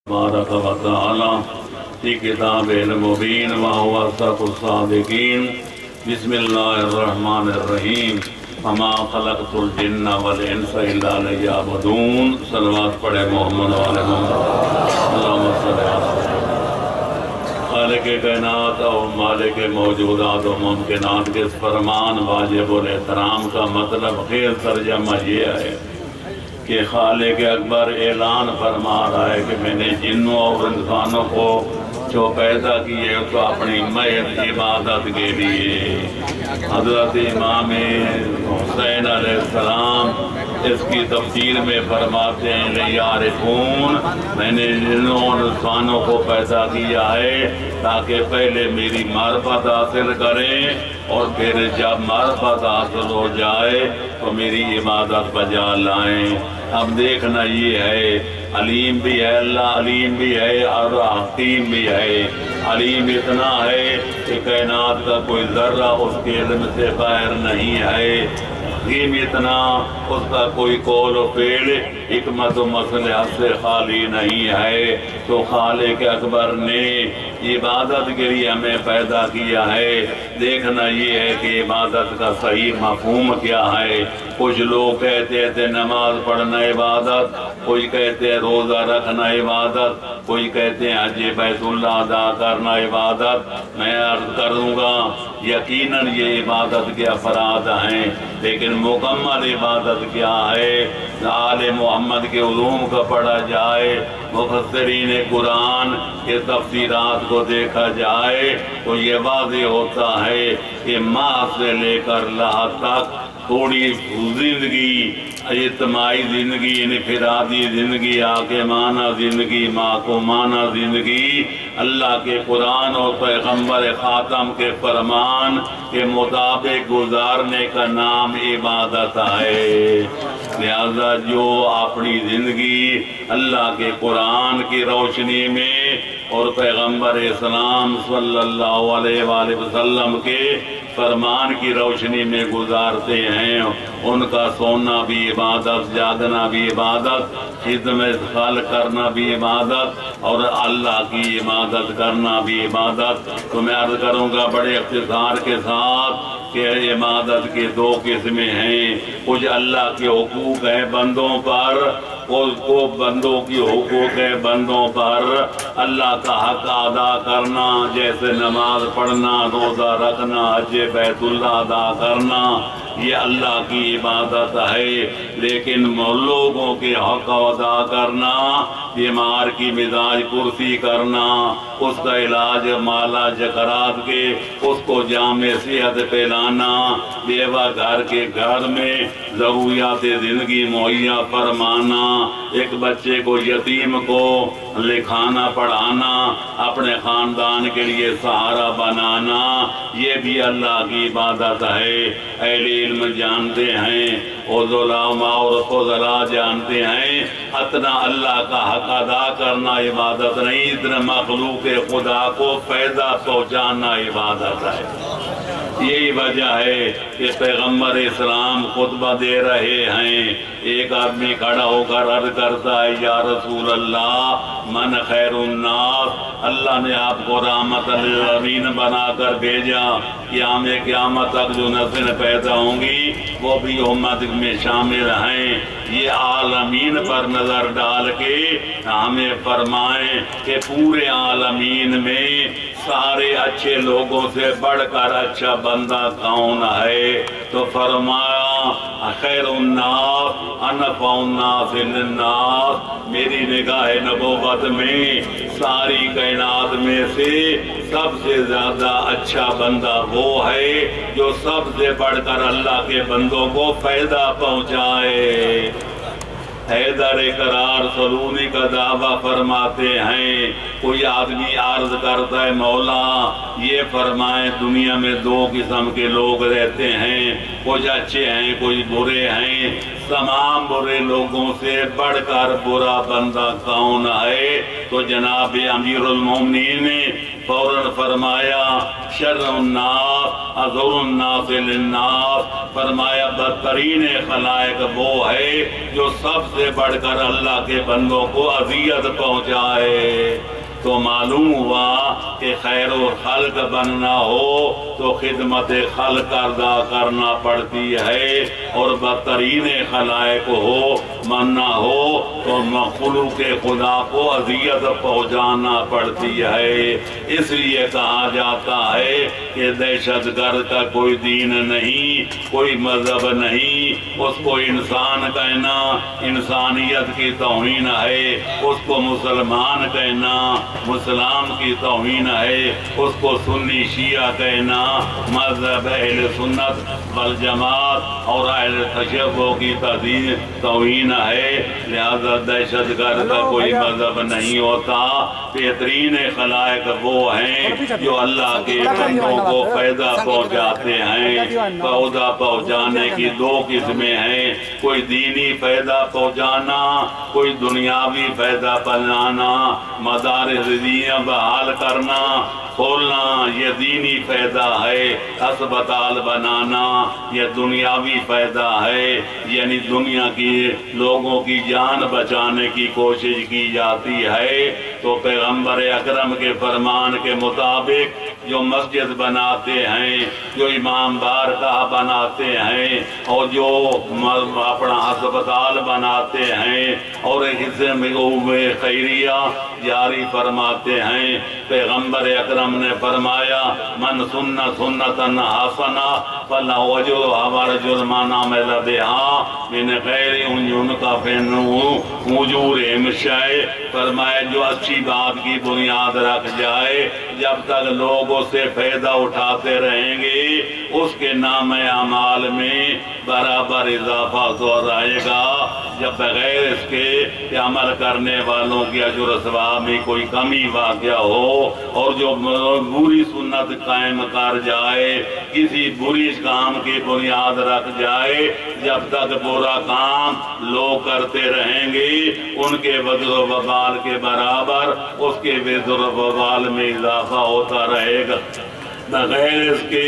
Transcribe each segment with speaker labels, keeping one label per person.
Speaker 1: تبارک و تعالی فی کتاب المبین وهو اصدق الصادقین بسم اللہ الرحمن الرحیم وما خلقت الجن والانس الا لیعبدون صلوات پڑھے محمد والے محمد اللہم صلی اللہ خالق کائنات و مالک موجودات و ممکنات کے فرمان واجب الاحترام کا مطلب خیر ترجمہ یہ ہے کہ خالق اکبر اعلان فرما رہا ہے کہ میں نے جنوں اور انسانوں کو جو پیدا کیے تو اپنی محض عبادت کے لیے حضرت امام حسین علیہ السلام اس کی تفسیر میں فرماتے ہیں لیعرفون میں نے جنوں اور انسانوں کو پیدا کیا ہے تاکہ پہلے میری معرفت حاصل کریں اور پھر جب معرفت حاصل ہو جائے تو میری عبادت بجا لائیں۔ اب دیکھنا یہ ہے علیم بھی ہے اللہ، علیم بھی ہے اور حکیم بھی ہے۔ علیم اتنا ہے کہ کائنات کا کوئی ذرہ اس کے علم سے باہر نہیں ہے، حکیم اتنا اس کا کوئی قول و فعل حکمت و مصلحت سے خالی نہیں ہے۔ تو خالق اکبر نے عبادت کے لیے ہمیں پیدا کیا ہے۔ دیکھنا یہ ہے کہ عبادت کا صحیح مفہوم کیا ہے۔ کچھ لوگ کہتے تھے نماز پڑھنا عبادت، کوئی کہتے ہیں روزہ رکھنا عبادت، کوئی کہتے ہیں حج بیت اللہ ادا کرنا عبادت۔ میں عرض کروں گا یقیناً یہ عبادت کے افراد ہیں، لیکن مکمل عبادت کیا ہے؟ آل محمد کے علوم کا پڑھا جائے، مفسرین قرآن کے تفسیرات کو دیکھا جائے تو یہ واضح ہوتا ہے کہ ماہ سے لے کر لاہ تک تھوڑی زندگی، اجتماعی زندگی، انفرادی زندگی، حاکمانہ زندگی، محکومانہ زندگی اللہ کے قرآن اور پیغمبر خاتم کے فرمان کے مطابق گزارنے کا نام عبادت ہے۔ لہذا جو اپنی زندگی اللہ کے قرآن کی روشنی میں اور پیغمبر اسلام صلی اللہ علیہ وآلہ وسلم کے فرمان کی روشنی میں گزارتے ہیں ان کا سونا بھی عبادت، جاگنا بھی عبادت، خدمت خلق کرنا بھی عبادت اور اللہ کی عبادت کرنا بھی عبادت۔ تو میں عرض کروں گا بڑے اختصار کے ساتھ کہ عبادت کے دو قسمیں ہیں۔ کچھ اللہ کے حقوق ہیں بندوں پر، کو بندوں کی حقوق ہے بندوں پر اللہ کا حق ادا کرنا، جیسے نماز پڑھنا، روزہ رکھنا، حج بیت اللہ ادا کرنا، یہ اللہ کی عبادت ہے۔ لیکن لوگوں کے حق ادا کرنا، بیمار کی مزاج پرسی کرنا، اس کا علاج مالا جکرات کے، اس کو جامع صحت پلانا، بیوہ گھر میں ضروریات زندگی مہیا فرمانا، ایک بچے کو یتیم کو لکھانا پڑھانا، اپنے خاندان کے لیے سہارا بنانا، یہ بھی اللہ کی عبادت ہے۔ اہل علم جانتے ہیں، علماء اور فضلاء جانتے ہیں، اتنا اللہ کا حق ادا کرنا عبادت نہیں، اتنا مخلوق خدا کو فائدہ پہنچانا عبادت ہے۔ یہی وجہ ہے کہ پیغمبر اسلام خطبہ دے رہے ہیں، ایک آدمی کھڑا ہو کر عرض کرتا ہے یا رسول اللہ من خیر الناس، اللہ نے آپ کو رحمت للعالمین بنا کر بھیجا، قیامت تک جو نسلیں پیدا ہوں گی وہ بھی امت میں شامل ہیں۔ یہ عالمین پر نظر ڈال کے ہمیں فرمائیں کہ پورے عالمین میں سارے اچھے لوگوں سے بڑھ کر اچھا بندہ کون ہے؟ تو فرمایا خیر الناس انفع الناس للناس، میری نگاہ نبوت میں ساری کائنات میں سے سب سے زیادہ اچھا بندہ وہ ہے جو سب سے بڑھ کر اللہ کے بندوں کو فائدہ پہنچائے۔ حیدر قرار سلونی کا دعویٰ فرماتے ہیں، کوئی آدمی عرض کرتا ہے مولا یہ فرمائیں دنیا میں دو قسم کے لوگ رہتے ہیں، کچھ اچھے ہیں کوئی برے ہیں، تمام برے لوگوں سے بڑھ کر برا بندہ کون ہے؟ تو جناب امیر المومنین نے فوراً فرمایا شر الناس اضر الناس للناس، فرمایا بدترین خلائق وہ ہے جو سب سے بڑھ کر اللہ کے بندوں کو اذیت پہنچائے۔ تو معلوم ہوا کہ خیر و خلق بننا ہو تو خدمت خلق ادا کرنا پڑتی ہے، اور بدترین خلائق ہو مننا ہو تو مخلوق خدا کو اذیت پہنچانا پڑتی ہے۔ اس لیے کہا جاتا ہے کہ دہشت گرد کا کوئی دین نہیں، کوئی مذہب نہیں، اس کو انسان کہنا انسانیت کی توہین ہے، اس کو مسلمان کہنا مسلم کی توہین ہے، اس کو سنی شیعہ کہنا مذہب اہل سنت والجماعت اور اہل تشیع کی توہین ہے۔ لہذا دہشت گرد کا کوئی مذہب نہیں ہوتا۔ بہترین خلائق وہ ہیں جو اللہ کے بندوں کو فائدہ پہنچاتے ہیں۔ فائدہ پہنچانے کی دو قسمیں ہیں، کوئی دینی فائدہ پہنچانا، کوئی دنیاوی فائدہ پہنچانا۔ مدارس دینیاں بحال کرنا کھولنا یہ دینی فائدہ ہے، اسپتال بنانا یہ دنیاوی فائدہ ہے، یعنی دنیا کی لوگوں کی جان بچانے کی کوشش کی جاتی ہے۔ تو پیغمبر اکرم کے فرمان کے مطابق جو مسجد بناتے ہیں، جو امام بارگاہ بناتے ہیں، اور جو اپنا اسپتال بناتے ہیں، اور ایک حصے میں خیریہ جاری فرماتے ہیں، پیغمبر اکرم نے فرمایا من سن سنتن حسنہ فلہ اجرھا وارجل من عمل بہا من غیر ان ينقص من اجورہم شیء۔ فرمایا جو اچھی بات کی بنیاد رکھ جائے، جب تک لوگ اس سے فائدہ اٹھاتے رہیں گے اس کے نام اعمال میں برابر اضافہ تو رہے گا، جب بغیر اس کے کہ عمل کرنے والوں کی اجر و ثواب میں کوئی کمی واقع ہو، اور جو بری سنت قائم کر جائے، کسی بری کام کی بنیاد رکھ جائے، جب تک برا کام لوگ کرتے رہیں گے ان کے وزر و وبال کے برابر اس کے وزر و وبال میں اضافہ ہوتا رہے گا، بغیر اس کے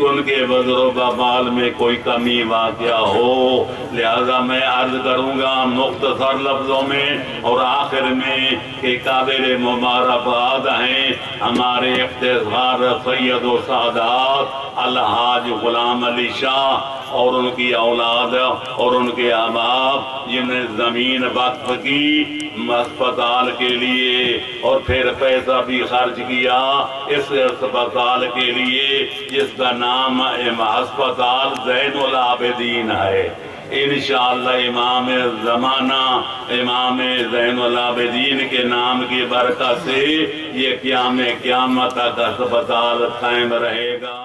Speaker 1: ان کے وزر و وبال میں کوئی کمی واقع ہو۔ لہذا میں عرض کروں گا مختصر لفظوں میں اور آخر میں کہ قابل مبارکباد ہیں ہمارے افتخار سید و سادات الحاج غلام علی شاہ اور ان کی اولاد اور ان کے احباب، جنہیں زمین وقف کی اسپتال کے لیے اور پھر پیسہ بھی خرچ کیا اس اسپتال کے لیے جس کا نام اسپتال زین العابدین ہے۔ انشاءاللہ امام زمانہ امام زین العابدین کے نام کی برکت سے یہ قیامت تک اسپتال قائم رہے گا۔